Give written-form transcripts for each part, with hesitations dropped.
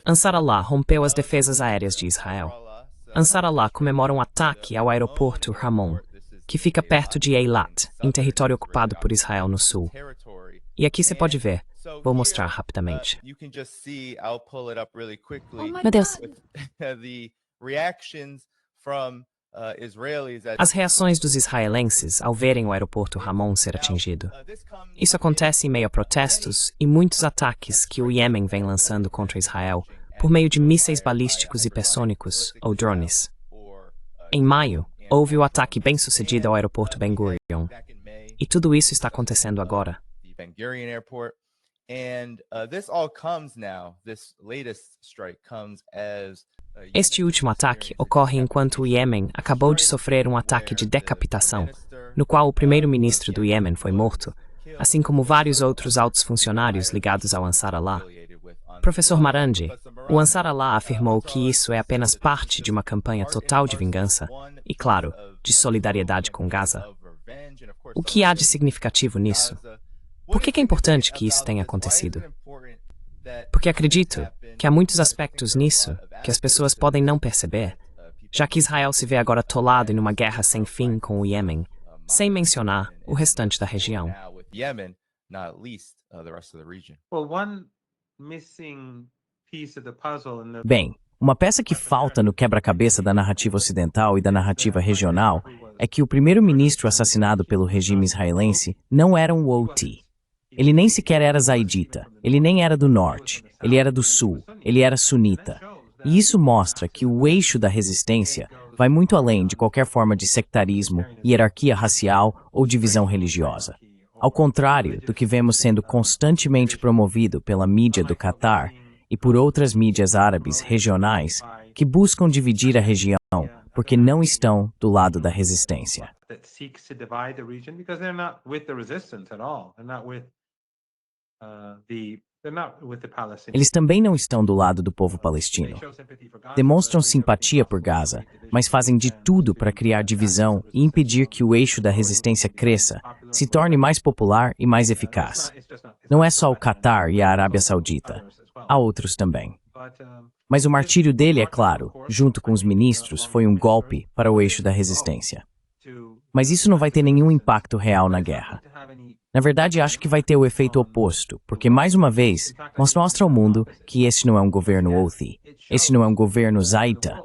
Ansar Allah rompeu as defesas aéreas de Israel. Ansar Allah comemora um ataque ao aeroporto Ramon, que fica perto de Eilat, em território ocupado por Israel no sul. E aqui você pode ver. Vou mostrar rapidamente. Meu Deus. As reações dos israelenses ao verem o aeroporto Ramon ser atingido. Isso acontece em meio a protestos e muitos ataques que o Iêmen vem lançando contra Israel por meio de mísseis balísticos hipersônicos ou drones. Em maio, houve o ataque bem-sucedido ao aeroporto Ben Gurion. E tudo isso está acontecendo agora. Este último ataque ocorre enquanto o Iêmen acabou de sofrer um ataque de decapitação, no qual o primeiro-ministro do Iêmen foi morto, assim como vários outros altos funcionários ligados ao Ansar Allah. Professor Marandi, o Ansar Allah afirmou que isso é apenas parte de uma campanha total de vingança e, claro, de solidariedade com Gaza. O que há de significativo nisso? Por que é importante que isso tenha acontecido? Porque acredito que há muitos aspectos nisso que as pessoas podem não perceber, já que Israel se vê agora atolado em uma guerra sem fim com o Iêmen, sem mencionar o restante da região. Bem, uma peça que falta no quebra-cabeça da narrativa ocidental e da narrativa regional é que o primeiro-ministro assassinado pelo regime israelense não era um OT. Ele nem sequer era zaidita, ele nem era do norte, ele era do sul, ele era sunita. E isso mostra que o eixo da resistência vai muito além de qualquer forma de sectarismo, hierarquia racial ou divisão religiosa. Ao contrário do que vemos sendo constantemente promovido pela mídia do Catar e por outras mídias árabes regionais que buscam dividir a região porque não estão do lado da resistência. Eles também não estão do lado do povo palestino. Demonstram simpatia por Gaza, mas fazem de tudo para criar divisão e impedir que o eixo da resistência cresça, se torne mais popular e mais eficaz. Não é só o Catar e a Arábia Saudita. Há outros também. Mas o martírio dele, é claro, junto com os ministros, foi um golpe para o eixo da resistência. Mas isso não vai ter nenhum impacto real na guerra. Na verdade, acho que vai ter o efeito oposto, porque, mais uma vez, mostra ao mundo que este não é um governo Houthi. Este não é um governo Zaita.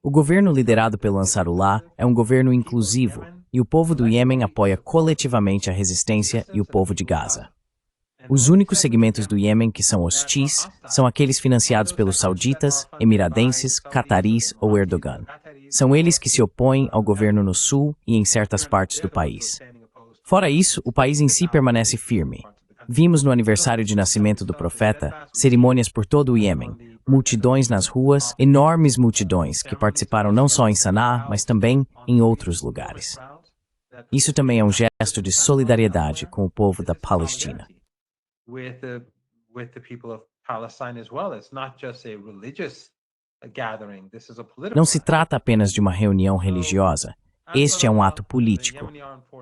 O governo liderado pelo Ansarullah é um governo inclusivo, e o povo do Iêmen apoia coletivamente a resistência e o povo de Gaza. Os únicos segmentos do Iêmen que são hostis são aqueles financiados pelos sauditas, emiradenses, cataris ou Erdogan. São eles que se opõem ao governo no sul e em certas partes do país. Fora isso, o país em si permanece firme. Vimos no aniversário de nascimento do profeta cerimônias por todo o Iêmen, multidões nas ruas, enormes multidões que participaram não só em Sanaa, mas também em outros lugares. Isso também é um gesto de solidariedade com o povo da Palestina. Não se trata apenas de uma reunião religiosa. Este é um ato político.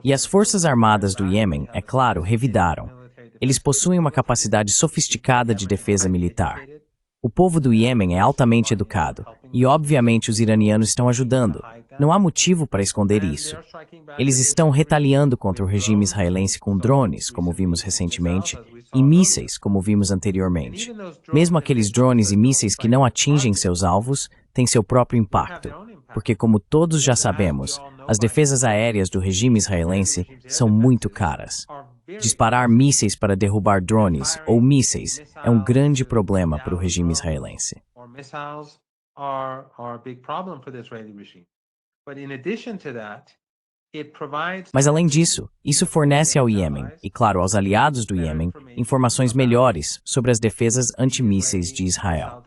E as Forças Armadas do Iêmen, é claro, revidaram. Eles possuem uma capacidade sofisticada de defesa militar. O povo do Iêmen é altamente educado, e obviamente os iranianos estão ajudando. Não há motivo para esconder isso. Eles estão retaliando contra o regime israelense com drones, como vimos recentemente, e mísseis, como vimos anteriormente. Mesmo aqueles drones e mísseis que não atingem seus alvos, têm seu próprio impacto, porque, como todos já sabemos, as defesas aéreas do regime israelense são muito caras. Disparar mísseis para derrubar drones ou mísseis é um grande problema para o regime israelense. Mas além disso, isso fornece ao Iêmen, e claro aos aliados do Iêmen, informações melhores sobre as defesas antimísseis de Israel.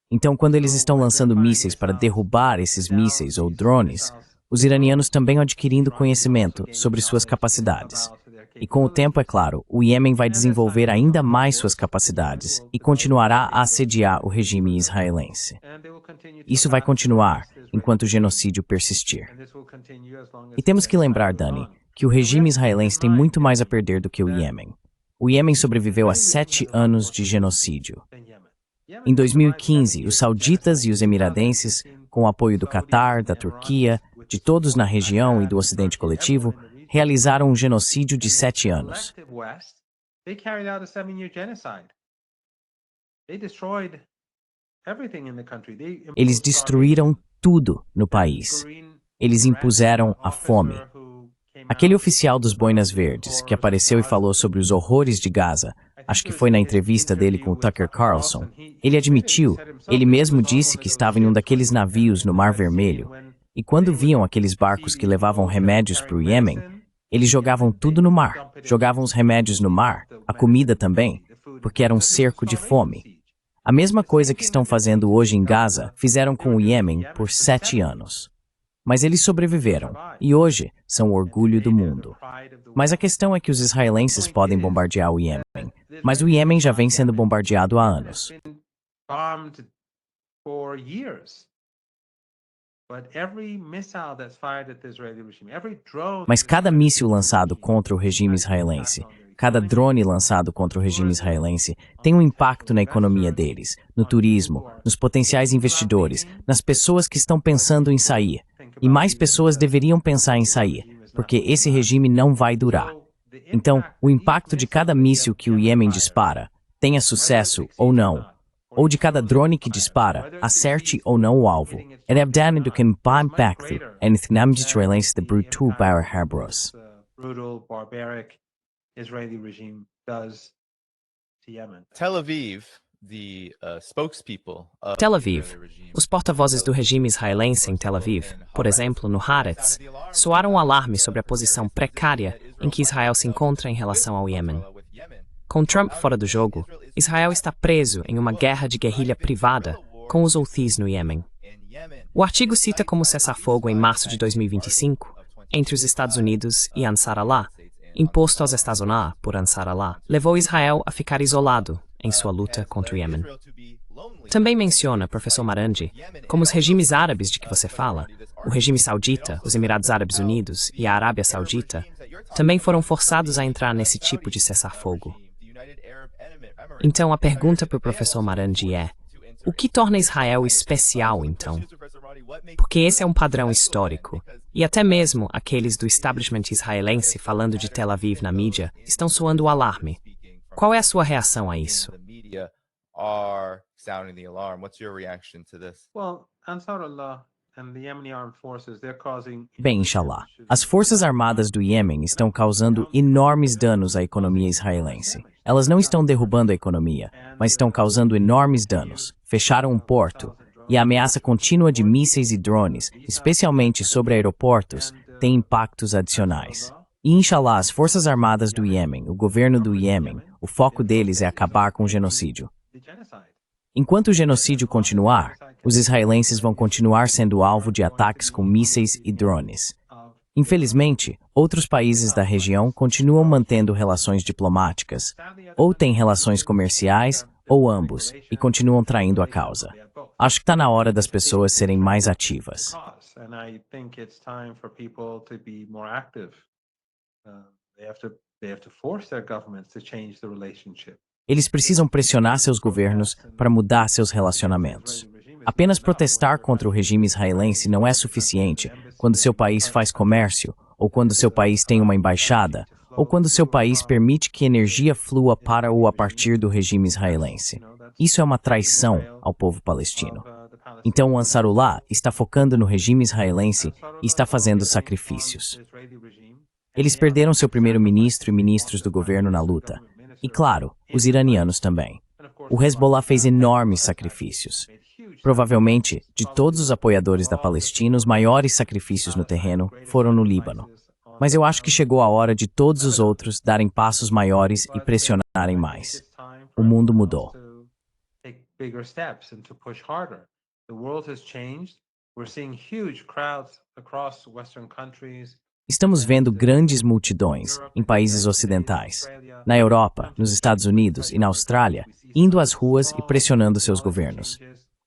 Então, quando eles estão lançando mísseis para derrubar esses mísseis ou drones, os iranianos também adquirindo conhecimento sobre suas capacidades. E com o tempo, é claro, o Iêmen vai desenvolver ainda mais suas capacidades e continuará a assediar o regime israelense. Isso vai continuar enquanto o genocídio persistir. E temos que lembrar, Dani, que o regime israelense tem muito mais a perder do que o Iêmen. O Iêmen sobreviveu a 7 anos de genocídio. Em 2015, os sauditas e os emiradenses, com o apoio do Catar, da Turquia, de todos na região e do Ocidente coletivo, realizaram um genocídio de 7 anos. Eles destruíram tudo no país. Eles impuseram a fome. Aquele oficial dos Boinas Verdes, que apareceu e falou sobre os horrores de Gaza, acho que foi na entrevista dele com o Tucker Carlson, ele admitiu, ele mesmo disse que estava em um daqueles navios no Mar Vermelho, e quando viam aqueles barcos que levavam remédios para o Iêmen, eles jogavam tudo no mar, jogavam os remédios no mar, a comida também, porque era um cerco de fome. A mesma coisa que estão fazendo hoje em Gaza, fizeram com o Iêmen por 7 anos. Mas eles sobreviveram, e hoje são o orgulho do mundo. Mas a questão é que os israelenses podem bombardear o Iêmen, mas o Iêmen já vem sendo bombardeado há anos. Mas cada míssil lançado contra o regime israelense, cada drone lançado contra o regime israelense tem um impacto na economia deles, no turismo, nos potenciais investidores, nas pessoas que estão pensando em sair. E mais pessoas deveriam pensar em sair, porque esse regime não vai durar. Então, o impacto de cada míssil que o Iêmen dispara, tenha sucesso ou não, ou de cada drone que dispara, acerte ou não o alvo, é abdane do que impacto em economia israelense de brutal para Habros. Tel Aviv. Os porta-vozes do regime israelense em Tel Aviv, por exemplo, no Haaretz, soaram um alarme sobre a posição precária em que Israel se encontra em relação ao Iêmen. Com Trump fora do jogo, Israel está preso em uma guerra de guerrilha privada com os Houthis no Iêmen. O artigo cita como cessar-fogo em março de 2025, entre os Estados Unidos e Ansar Allah, imposto aos Estados Unidos por Ansar Allah, levou Israel a ficar isolado em sua luta contra o Iêmen. Também menciona, professor Marandi, como os regimes árabes de que você fala, o regime saudita, os Emirados Árabes Unidos e a Arábia Saudita, também foram forçados a entrar nesse tipo de cessar-fogo. Então, a pergunta para o professor Marandi é: o que torna Israel especial, então? Porque esse é um padrão histórico, e até mesmo aqueles do establishment israelense falando de Tel Aviv na mídia estão soando o alarme. Qual é a sua reação a isso? Bem, inshallah, as forças armadas do Iêmen estão causando enormes danos à economia israelense. Elas não estão derrubando a economia, mas estão causando enormes danos. Fecharam um porto, e a ameaça contínua de mísseis e drones, especialmente sobre aeroportos, tem impactos adicionais. E, inshallah, as forças armadas do Iêmen, o governo do Iêmen, o foco deles é acabar com o genocídio. Enquanto o genocídio continuar, os israelenses vão continuar sendo alvo de ataques com mísseis e drones. Infelizmente, outros países da região continuam mantendo relações diplomáticas, ou têm relações comerciais, ou ambos, e continuam traindo a causa. Acho que está na hora das pessoas serem mais ativas. Eles precisam pressionar seus governos para mudar seus relacionamentos. Apenas protestar contra o regime israelense não é suficiente quando seu país faz comércio, ou quando seu país tem uma embaixada, ou quando seu país permite que energia flua para ou a partir do regime israelense. Isso é uma traição ao povo palestino. Então o Ansarullah está focando no regime israelense e está fazendo sacrifícios. Eles perderam seu primeiro-ministro e ministros do governo na luta. E claro, os iranianos também. O Hezbollah fez enormes sacrifícios. Provavelmente, de todos os apoiadores da Palestina, os maiores sacrifícios no terreno foram no Líbano. Mas eu acho que chegou a hora de todos os outros darem passos maiores e pressionarem mais. O mundo mudou. The world has changed. We're seeing huge crowds across Western countries Estamos vendo grandes multidões em países ocidentais, na Europa, nos Estados Unidos e na Austrália, indo às ruas e pressionando seus governos.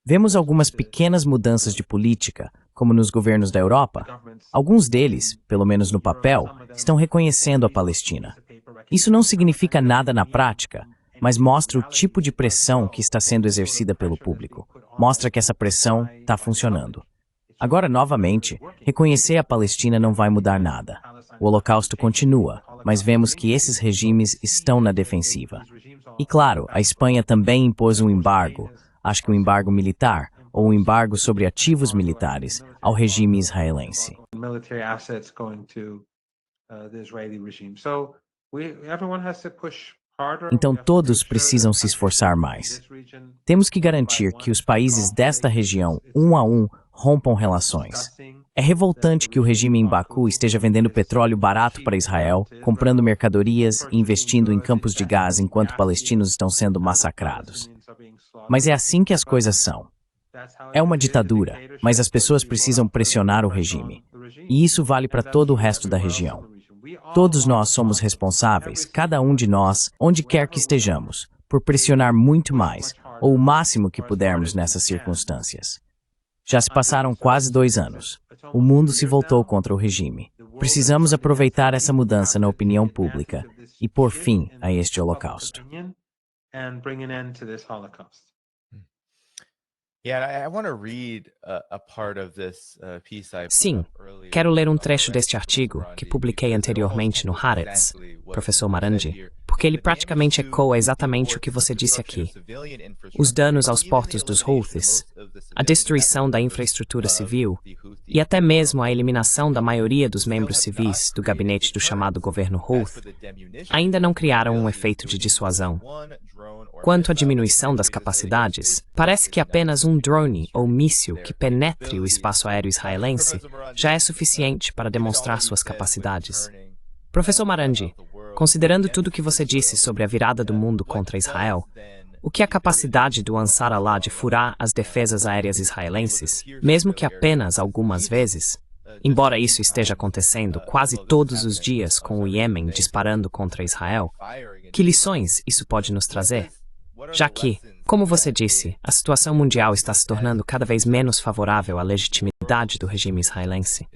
Vemos algumas pequenas mudanças de política, como nos governos da Europa. Alguns deles, pelo menos no papel, estão reconhecendo a Palestina. Isso não significa nada na prática, mas mostra o tipo de pressão que está sendo exercida pelo público. Mostra que essa pressão está funcionando. Agora, novamente, reconhecer a Palestina não vai mudar nada. O Holocausto continua, mas vemos que esses regimes estão na defensiva. E claro, a Espanha também impôs um embargo, acho que um embargo militar, ou um embargo sobre ativos militares, ao regime israelense. Então todos precisam se esforçar mais. Temos que garantir que os países desta região, um a um, rompam relações. É revoltante que o regime em Baku esteja vendendo petróleo barato para Israel, comprando mercadorias e investindo em campos de gás enquanto palestinos estão sendo massacrados. Mas é assim que as coisas são. É uma ditadura, mas as pessoas precisam pressionar o regime. E isso vale para todo o resto da região. Todos nós somos responsáveis, cada um de nós, onde quer que estejamos, por pressionar muito mais, ou o máximo que pudermos nessas circunstâncias. Já se passaram quase 2 anos. O mundo se voltou contra o regime. Precisamos aproveitar essa mudança na opinião pública e pôr fim a este holocausto. Sim, quero ler um trecho deste artigo que publiquei anteriormente no Haaretz, professor Marandi, porque ele praticamente ecoa exatamente o que você disse aqui. Os danos aos portos dos Houthis, a destruição da infraestrutura civil e até mesmo a eliminação da maioria dos membros civis do gabinete do chamado governo Houthi ainda não criaram um efeito de dissuasão. Quanto à diminuição das capacidades, parece que apenas um drone ou míssil que penetre o espaço aéreo israelense já é suficiente para demonstrar suas capacidades. Professor Marandi, considerando tudo o que você disse sobre a virada do mundo contra Israel, o que é a capacidade do Ansar Allah de furar as defesas aéreas israelenses, mesmo que apenas algumas vezes? Embora isso esteja acontecendo quase todos os dias com o Iêmen disparando contra Israel, que lições isso pode nos trazer? Já que, como você disse, a situação mundial está se tornando cada vez menos favorável à legitimidade do regime israelense.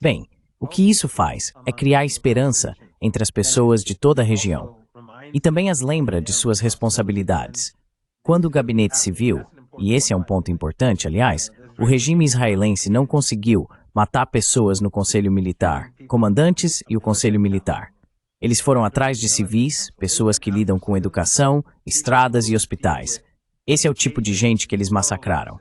Bem, o que isso faz é criar esperança entre as pessoas de toda a região e também as lembra de suas responsabilidades. Quando o gabinete civil, e esse é um ponto importante, aliás, o regime israelense não conseguiu matar pessoas no Conselho Militar, comandantes e o Conselho Militar. Eles foram atrás de civis, pessoas que lidam com educação, estradas e hospitais. Esse é o tipo de gente que eles massacraram.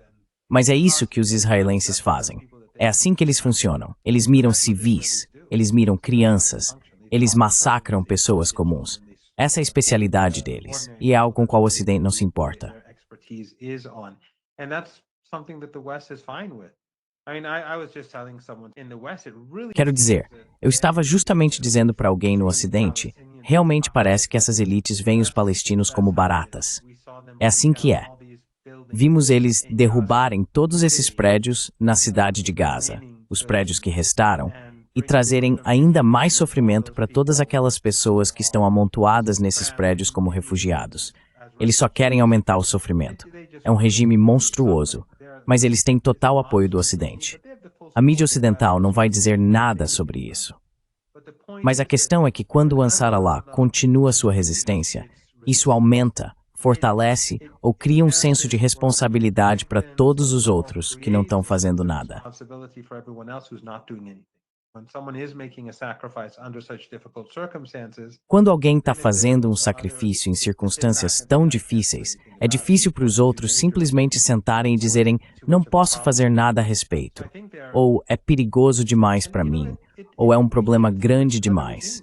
Mas é isso que os israelenses fazem. É assim que eles funcionam. Eles miram civis, eles miram crianças, eles massacram pessoas comuns. Essa é a especialidade deles, e é algo com o qual o Ocidente não se importa. Quero dizer, eu estava justamente dizendo para alguém no Ocidente, realmente parece que essas elites veem os palestinos como baratas. É assim que é. Vimos eles derrubarem todos esses prédios na cidade de Gaza, os prédios que restaram, e trazerem ainda mais sofrimento para todas aquelas pessoas que estão amontoadas nesses prédios como refugiados. Eles só querem aumentar o sofrimento. É um regime monstruoso, mas eles têm total apoio do Ocidente. A mídia ocidental não vai dizer nada sobre isso. Mas a questão é que quando o Ansar Allah continua sua resistência, isso aumenta, fortalece ou cria um senso de responsabilidade para todos os outros que não estão fazendo nada. Quando alguém está fazendo um sacrifício em circunstâncias tão difíceis, é difícil para os outros simplesmente sentarem e dizerem não posso fazer nada a respeito, ou é perigoso demais para mim, ou é um problema grande demais.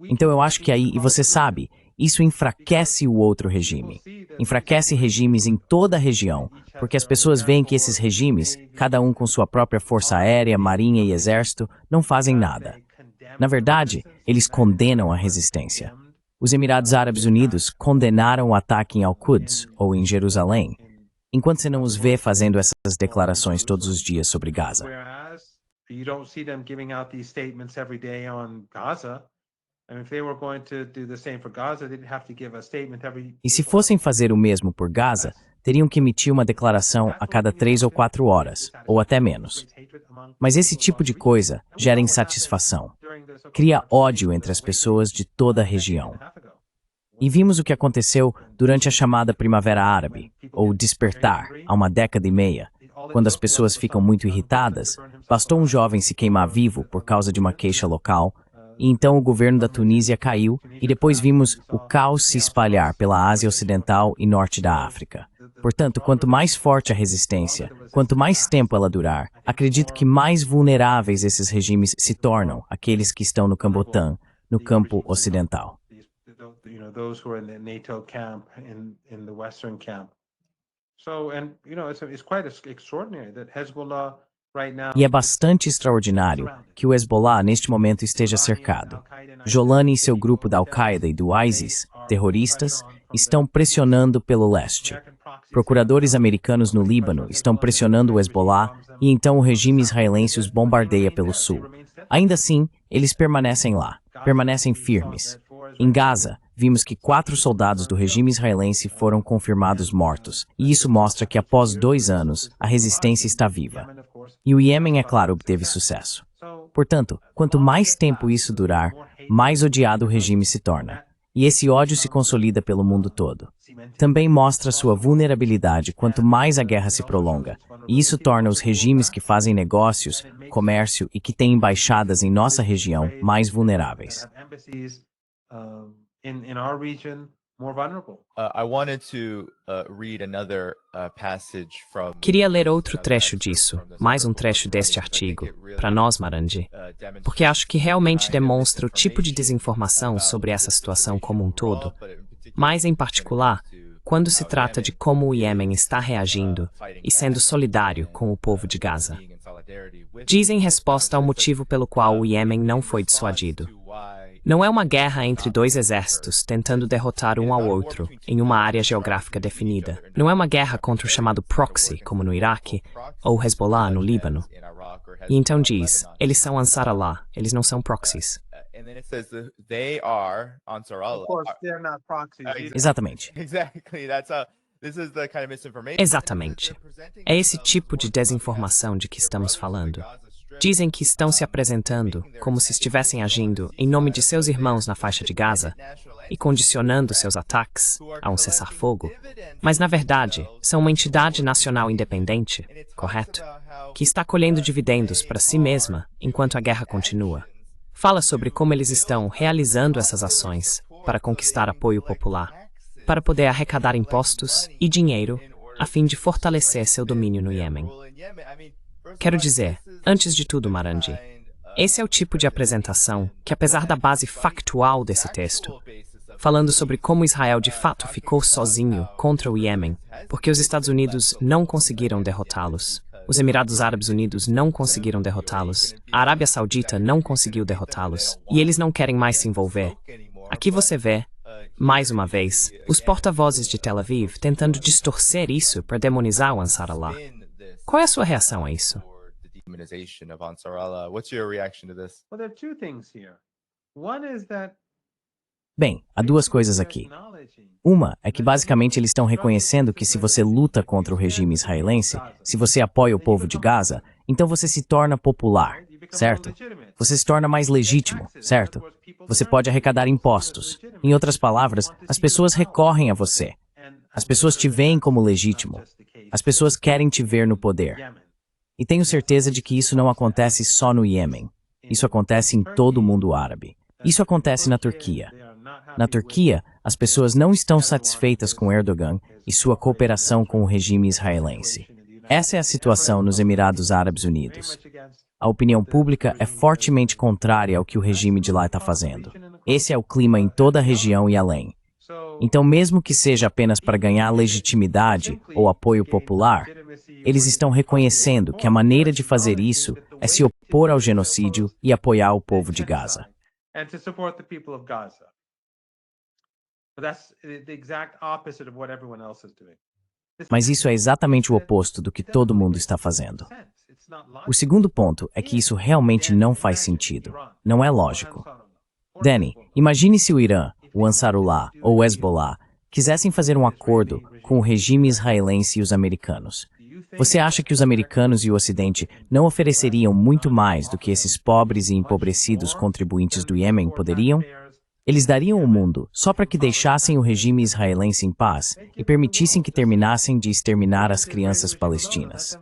Então eu acho que aí, e você sabe, isso enfraquece o outro regime. Enfraquece regimes em toda a região, porque as pessoas veem que esses regimes, cada um com sua própria força aérea, marinha e exército, não fazem nada. Na verdade, eles condenam a resistência. Os Emirados Árabes Unidos condenaram o ataque em Al-Quds, ou em Jerusalém, enquanto você não os vê fazendo essas declarações todos os dias sobre Gaza. You don't see them giving out these statements every day on Gaza. And if they were going to do the same for Gaza, they'd have to give a statement every. E se fossem fazer o mesmo por Gaza, teriam que emitir uma declaração a cada 3 ou 4 horas, ou até menos. Mas esse tipo de coisa gera insatisfação, cria ódio entre as pessoas de toda a região. E vimos o que aconteceu durante a chamada Primavera Árabe, ou Despertar, há uma década e meia. Quando as pessoas ficam muito irritadas, bastou um jovem se queimar vivo por causa de uma queixa local, e então o governo da Tunísia caiu, e depois vimos o caos se espalhar pela Ásia Ocidental e Norte da África. Portanto, quanto mais forte a resistência, quanto mais tempo ela durar, acredito que mais vulneráveis esses regimes se tornam, aqueles que estão no Cambotan, no campo ocidental. Those who are in the NATO camp, in the Western camp. So, and it's quite extraordinary that Hezbollah right now. E é bastante extraordinário que o Hezbollah neste momento esteja cercado. Jolani e seu grupo da Al-Qaeda e do ISIS, terroristas, estão pressionando pelo leste. Procuradores americanos no Líbano estão pressionando o Hezbollah e então o regime israelense os bombardeia pelo sul. Ainda assim, eles permanecem lá, permanecem firmes. Em Gaza, vimos que 4 soldados do regime israelense foram confirmados mortos, e isso mostra que após 2 anos, a resistência está viva. E o Iêmen, é claro, obteve sucesso. Portanto, quanto mais tempo isso durar, mais odiado o regime se torna. E esse ódio se consolida pelo mundo todo. Também mostra sua vulnerabilidade quanto mais a guerra se prolonga, e isso torna os regimes que fazem negócios, comércio e que têm embaixadas em nossa região mais vulneráveis. In our region, more vulnerable. I wanted to read another passage from. Queria ler outro trecho disso, mais um trecho deste artigo, para nós, Marandi, porque acho que realmente demonstra o tipo de desinformação sobre essa situação como um todo, mas em particular, quando se trata de como o Iêmen está reagindo e sendo solidário com o povo de Gaza. Diz em resposta ao motivo pelo qual o Iêmen não foi dissuadido. Não é uma guerra entre 2 exércitos tentando derrotar um ao outro em uma área geográfica definida. Não é uma guerra contra o chamado proxy, como no Iraque, ou Hezbollah no Líbano. E então diz, eles são Ansar Allah, eles não são proxies. Of course, they're not proxies. Exatamente. Exatamente. É esse tipo de desinformação de que estamos falando. Dizem que estão se apresentando como se estivessem agindo em nome de seus irmãos na faixa de Gaza e condicionando seus ataques a um cessar-fogo, mas na verdade são uma entidade nacional independente, correto? Que está colhendo dividendos para si mesma enquanto a guerra continua. Fala sobre como eles estão realizando essas ações para conquistar apoio popular, para poder arrecadar impostos e dinheiro a fim de fortalecer seu domínio no Iêmen. Quero dizer, antes de tudo, Marandi, esse é o tipo de apresentação que, apesar da base factual desse texto, falando sobre como Israel de fato ficou sozinho contra o Iêmen, porque os Estados Unidos não conseguiram derrotá-los, os Emirados Árabes Unidos não conseguiram derrotá-los, a Arábia Saudita não conseguiu derrotá-los, e eles não querem mais se envolver. Aqui você vê, mais uma vez, os porta-vozes de Tel Aviv tentando distorcer isso para demonizar o Ansar Allah. Qual é a sua reação a isso? What's your reaction to this? Well, there are 2 things here. One is that Bem, há 2 coisas aqui. Uma é que basicamente eles estão reconhecendo que se você luta contra o regime israelense, se você apoia o povo de Gaza, então você se torna popular, certo? Você se torna mais legítimo, certo? Você pode arrecadar impostos. Em outras palavras, as pessoas recorrem a você. As pessoas te veem como legítimo. As pessoas querem te ver no poder. E tenho certeza de que isso não acontece só no Iêmen. Isso acontece em todo o mundo árabe. Isso acontece na Turquia. Na Turquia, as pessoas não estão satisfeitas com Erdogan e sua cooperação com o regime israelense. Essa é a situação nos Emirados Árabes Unidos. A opinião pública é fortemente contrária ao que o regime de lá está fazendo. Esse é o clima em toda a região e além. Então, mesmo que seja apenas para ganhar legitimidade ou apoio popular, eles estão reconhecendo que a maneira de fazer isso é se opor ao genocídio e apoiar o povo de Gaza. But that's the exact opposite of what everyone else is doing. Mas isso é exatamente o oposto do que todo mundo está fazendo. O segundo ponto é que isso realmente não faz sentido. Não é lógico. Danny, imagine se o Irã, o Ansarullah ou o Hezbollah quisessem fazer um acordo com o regime israelense e os americanos. Você acha que os americanos e o Ocidente não ofereceriam muito mais do que esses pobres e empobrecidos contribuintes do Iêmen poderiam? Eles dariam o mundo só para que deixassem o regime israelense em paz e permitissem que terminassem de exterminar as crianças palestinas.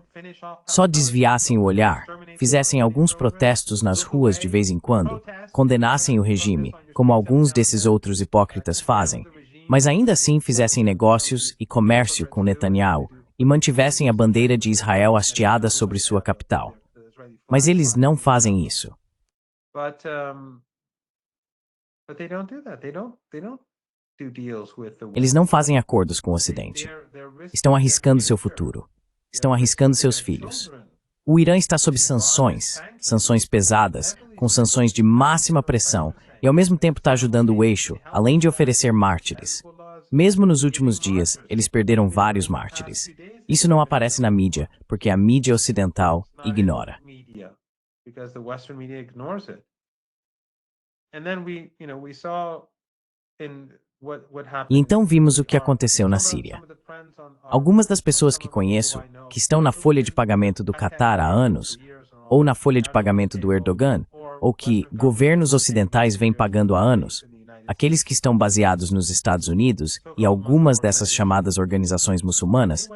Só desviassem o olhar, fizessem alguns protestos nas ruas de vez em quando, condenassem o regime, como alguns desses outros hipócritas fazem, mas ainda assim fizessem negócios e comércio com Netanyahu e mantivessem a bandeira de Israel hasteada sobre sua capital. Mas eles não fazem isso. Eles não fazem acordos com o Ocidente. Estão arriscando seu futuro. Estão arriscando seus filhos. O Irã está sob sanções, sanções pesadas, com sanções de máxima pressão, e ao mesmo tempo está ajudando o eixo, além de oferecer mártires. Mesmo nos últimos dias, eles perderam vários mártires. Isso não aparece na mídia, porque a mídia ocidental ignora. E então vimos o que aconteceu na Síria. Algumas das pessoas que conheço, que estão na folha de pagamento do Qatar há anos, ou na folha de pagamento do Erdogan, ou que governos ocidentais vêm pagando há anos, aqueles que estão baseados nos Estados Unidos e algumas dessas chamadas organizações muçulmanas,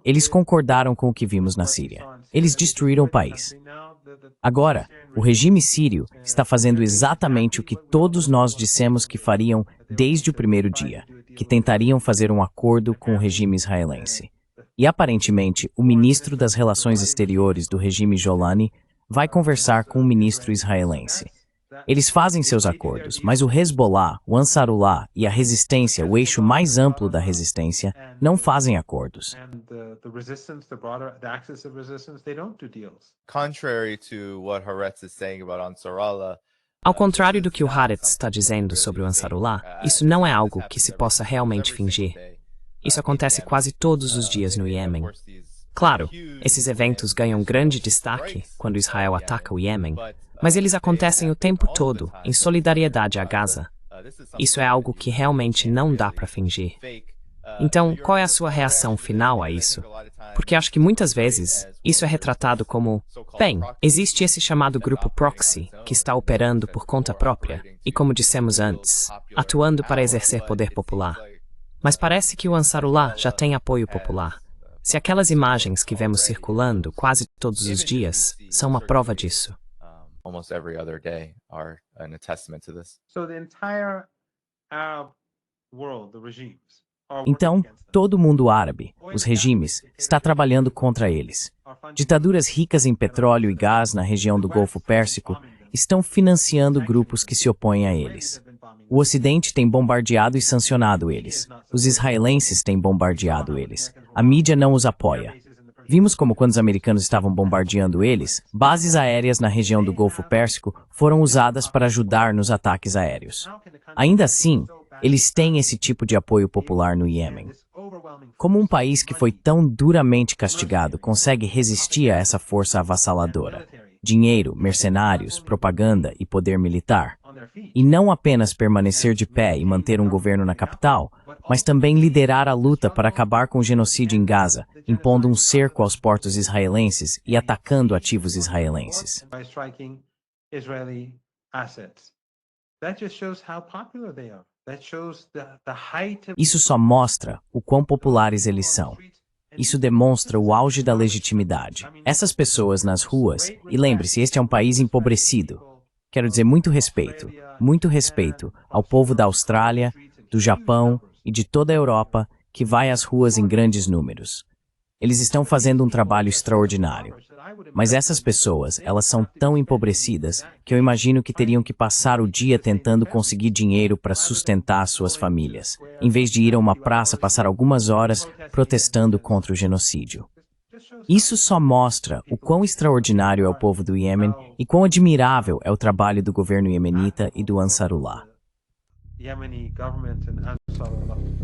eles concordaram com o que vimos na Síria. Eles destruíram o país. Agora, o regime sírio está fazendo exatamente o que todos nós dissemos que fariam desde o primeiro dia, que tentariam fazer um acordo com o regime israelense. E aparentemente, o ministro das Relações Exteriores do regime Jolani vai conversar com o ministro israelense. Eles fazem seus acordos, mas o Hezbollah, o Ansarullah e a resistência, o eixo mais amplo da resistência, não fazem acordos. Contrary to what Haaretz is saying about Ansarallah, Ao contrário do que o Haaretz está dizendo sobre o Ansarullah, isso não é algo que se possa realmente fingir. Isso acontece quase todos os dias no Iêmen. Claro, esses eventos ganham grande destaque quando Israel ataca o Iêmen, mas eles acontecem o tempo todo, em solidariedade a Gaza. Isso é algo que realmente não dá para fingir. Então, qual é a sua reação final a isso? Porque acho que muitas vezes isso é retratado como, bem, existe esse chamado grupo proxy, que está operando por conta própria, e como dissemos antes, atuando para exercer poder popular. Mas parece que o Ansarullah já tem apoio popular. Se aquelas imagens que vemos circulando quase todos os dias são uma prova disso. almost every other day are a testament to this. So the entire Arab world, the regimes, are Então, working against them. todo mundo árabe, os regimes, está trabalhando contra eles. Ditaduras ricas em petróleo e gás na região do Golfo Pérsico estão financiando grupos que se opõem a eles. O Ocidente tem bombardeado e sancionado eles. Os israelenses têm bombardeado eles. A mídia não os apoia. Vimos como, quando os americanos estavam bombardeando eles, bases aéreas na região do Golfo Pérsico foram usadas para ajudar nos ataques aéreos. Ainda assim, eles têm esse tipo de apoio popular no Iêmen. Como um país que foi tão duramente castigado consegue resistir a essa força avassaladora? Dinheiro, mercenários, propaganda e poder militar. E não apenas permanecer de pé e manter um governo na capital, mas também liderar a luta para acabar com o genocídio em Gaza, impondo um cerco aos portos israelenses e atacando ativos israelenses. By striking Israeli assets. That just shows how popular they are. That shows the height of Isso só mostra o quão populares eles são. Isso demonstra o auge da legitimidade. Essas pessoas nas ruas, e lembre-se, este é um país empobrecido. Quero dizer muito respeito ao povo da Austrália, do Japão e de toda a Europa que vai às ruas em grandes números. Eles estão fazendo um trabalho extraordinário. Mas essas pessoas, elas são tão empobrecidas que eu imagino que teriam que passar o dia tentando conseguir dinheiro para sustentar suas famílias, em vez de ir a uma praça passar algumas horas protestando contra o genocídio. Isso só mostra o quão extraordinário é o povo do Iêmen e quão admirável é o trabalho do governo iemenita e do Ansarullah. Yemeni government and Ansarullah.